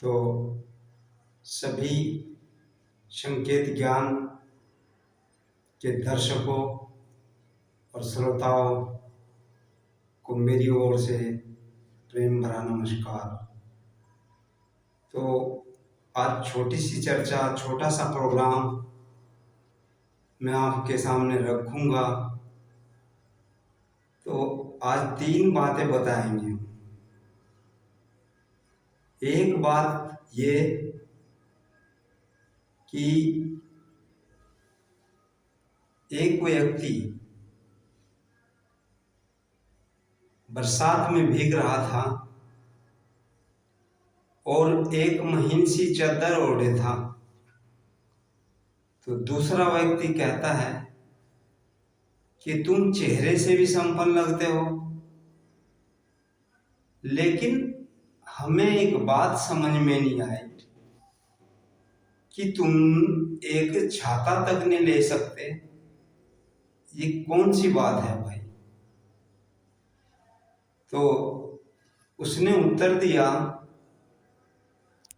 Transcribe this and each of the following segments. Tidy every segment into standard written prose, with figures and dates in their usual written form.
तो सभी संकेत ज्ञान के दर्शकों और श्रोताओं को मेरी ओर से प्रेम भरा नमस्कार। तो आज छोटी सी चर्चा, छोटा सा प्रोग्राम मैं आपके सामने रखूंगा। तो आज 3 बातें बताएंगे। एक बात ये कि एक व्यक्ति बरसात में भीग रहा था और एक महीन सी चादर ओढ़े था। तो दूसरा व्यक्ति कहता है कि तुम चेहरे से भी संपन्न लगते हो, लेकिन हमें एक बात समझ में नहीं आई कि तुम एक छाता तक नहीं ले सकते। ये कौन सी बात है भाई? तो उसने उत्तर दिया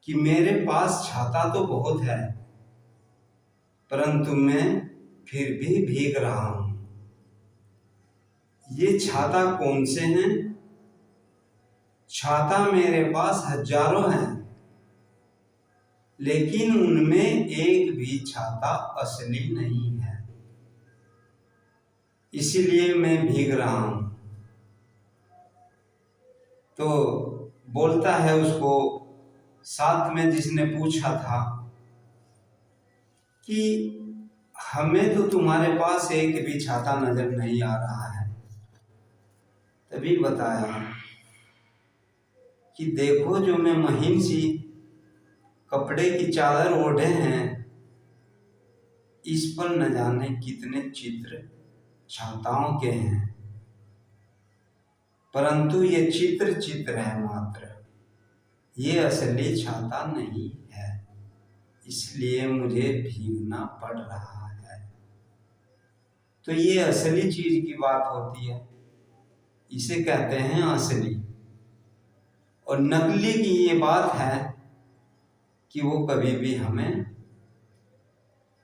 कि मेरे पास छाता तो बहुत है, परंतु मैं फिर भी भीग रहा हूं। ये छाता कौन से हैं? छाता मेरे पास हजारों हैं, लेकिन उनमें एक भी छाता असली नहीं है, इसीलिए मैं भीग रहा हूं। तो बोलता है उसको साथ में जिसने पूछा था कि हमें तो तुम्हारे पास एक भी छाता नजर नहीं आ रहा है। तभी बताया कि देखो, जो मैं महीन सी कपड़े की चादर ओढ़े हैं, इस पर न जाने कितने चित्र छाताओं के हैं, परंतु ये चित्र है मात्र, ये असली छाता नहीं है, इसलिए मुझे भीगना पड़ रहा है। तो ये असली चीज की बात होती है, इसे कहते हैं असली। और नकली की ये बात है कि वो कभी भी हमें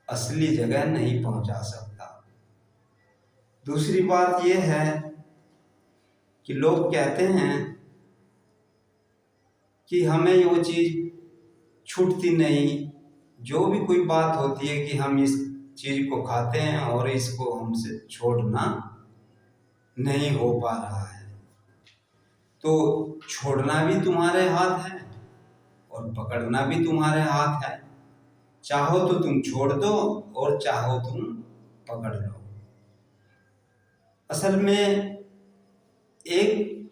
असली जगह नहीं पहुंचा सकता। दूसरी बात यह है कि लोग कहते हैं कि हमें वो चीज छूटती नहीं। जो भी कोई बात होती है कि हम इस चीज को खाते हैं और इसको हमसे छोड़ना नहीं हो पा रहा है, तो छोड़ना भी तुम्हारे हाथ है और पकड़ना भी तुम्हारे हाथ है। चाहो तो तुम छोड़ दो और चाहो तुम पकड़ लो। असल में एक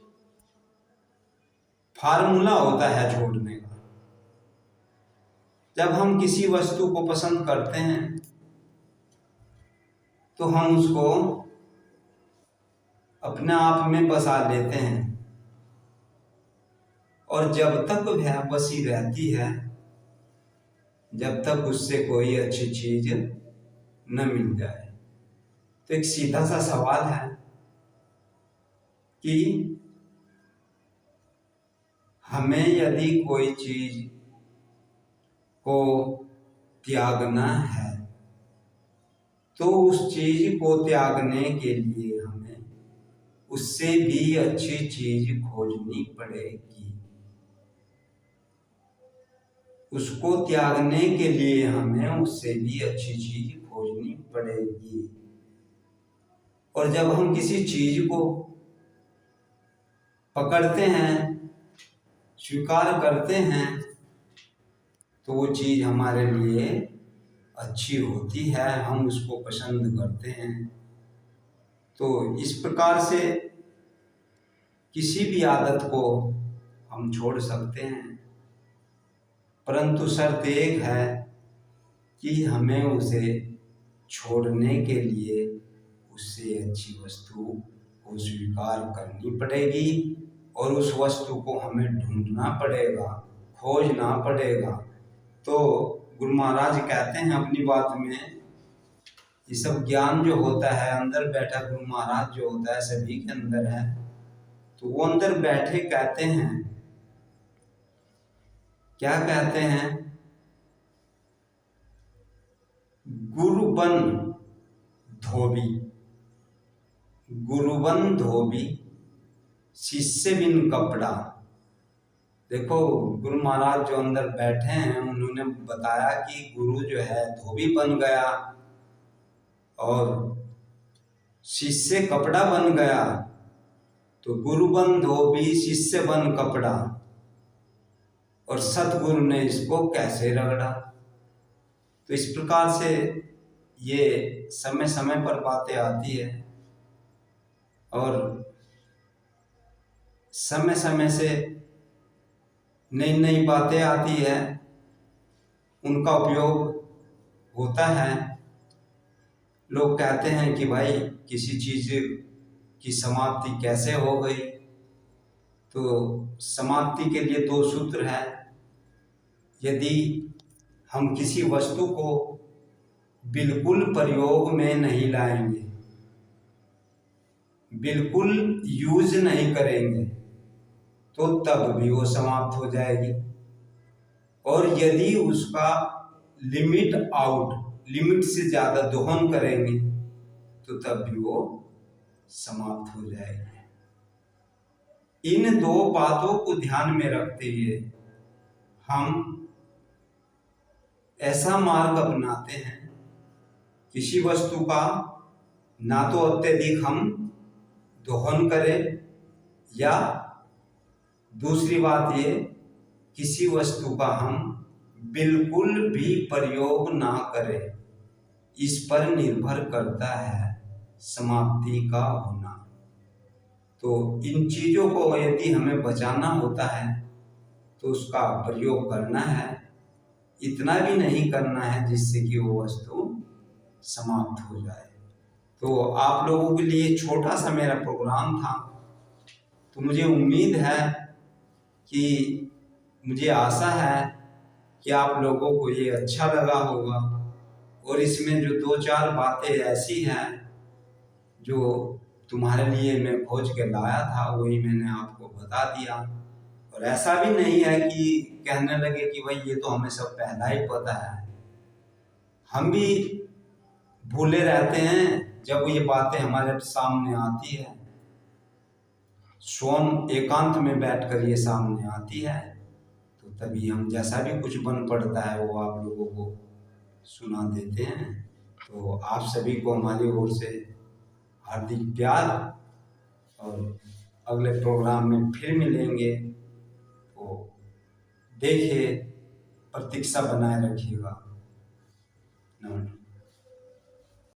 फार्मूला होता है छोड़ने का। जब हम किसी वस्तु को पसंद करते हैं तो हम उसको अपने आप में बसा लेते हैं, और जब तक वह बसी रहती है, जब तक उससे कोई अच्छी चीज न मिल जाए। तो एक सीधा सा सवाल है कि हमें यदि कोई चीज को त्यागना है, तो उस चीज को त्यागने के लिए हमें उससे भी अच्छी चीज खोजनी पड़ेगी। उसको त्यागने के लिए हमें उससे भी अच्छी चीज खोजनी पड़ेगी। और जब हम किसी चीज को पकड़ते हैं, स्वीकार करते हैं, तो वो चीज हमारे लिए अच्छी होती है, हम उसको पसंद करते हैं। तो इस प्रकार से किसी भी आदत को हम छोड़ सकते हैं, परंतु शर्त एक है कि हमें उसे छोड़ने के लिए उससे अच्छी वस्तु को स्वीकार करनी पड़ेगी, और उस वस्तु को हमें ढूंढना पड़ेगा, खोजना पड़ेगा। तो गुरु महाराज कहते हैं अपनी बात में, ये सब ज्ञान जो होता है, अंदर बैठा गुरु महाराज जो होता है सभी के अंदर है। तो वो अंदर बैठे कहते हैं क्या कहते हैं, गुरु बन धोबी, गुरु बन धोबी, शिष्य बिन कपड़ा। देखो गुरु महाराज जो अंदर बैठे हैं उन्होंने बताया कि गुरु जो है धोबी बन गया और शिष्य कपड़ा बन गया, तो गुरु बन धोबी शिष्य बन कपड़ा, और सतगुरु ने इसको कैसे रगड़ा। तो इस प्रकार से ये समय समय पर बातें आती है और समय समय से नई नई बातें आती है, उनका उपयोग होता है। लोग कहते हैं कि भाई किसी चीज़ की समाप्ति कैसे हो गई, तो समाप्ति के लिए दो सूत्र है। यदि हम किसी वस्तु को बिल्कुल प्रयोग में नहीं लाएंगे, बिल्कुल यूज नहीं करेंगे, तो तब भी वो समाप्त हो जाएगी। और यदि उसका लिमिट आउट, लिमिट से ज़्यादा दोहन करेंगे, तो तब भी वो समाप्त हो जाएगी। इन दो बातों को ध्यान में रखते हुए हम ऐसा मार्ग अपनाते हैं, किसी वस्तु का ना तो अत्यधिक हम दोहन करें, या दूसरी बात ये किसी वस्तु का हम बिल्कुल भी प्रयोग ना करें। इस पर निर्भर करता है समाप्ति का होना। तो इन चीज़ों को यदि हमें बचाना होता है तो उसका प्रयोग करना है, इतना भी नहीं करना है जिससे कि वो वस्तु समाप्त हो जाए। तो आप लोगों के लिए छोटा सा मेरा प्रोग्राम था, तो मुझे उम्मीद है कि, मुझे आशा है कि आप लोगों को ये अच्छा लगा होगा। और इसमें जो दो चार बातें ऐसी हैं जो तुम्हारे लिए मैं खोज के लाया था, वही मैंने आपको बता दिया। और ऐसा भी नहीं है कि कहने लगे कि भाई ये तो हमें सब पहला ही पता है। हम भी भूले रहते हैं जब ये बातें हमारे सामने आती है, स्वयं एकांत में बैठकर ये सामने आती है, तो तभी हम जैसा भी कुछ बन पड़ता है वो आप लोगों को सुना देते हैं। तो आप सभी को हमारी ओर से हार्दिक प्यार, और अगले प्रोग्राम में फिर मिलेंगे। तो देखिए, प्रतीक्षा बनाए रखिएगा। नमस्कार।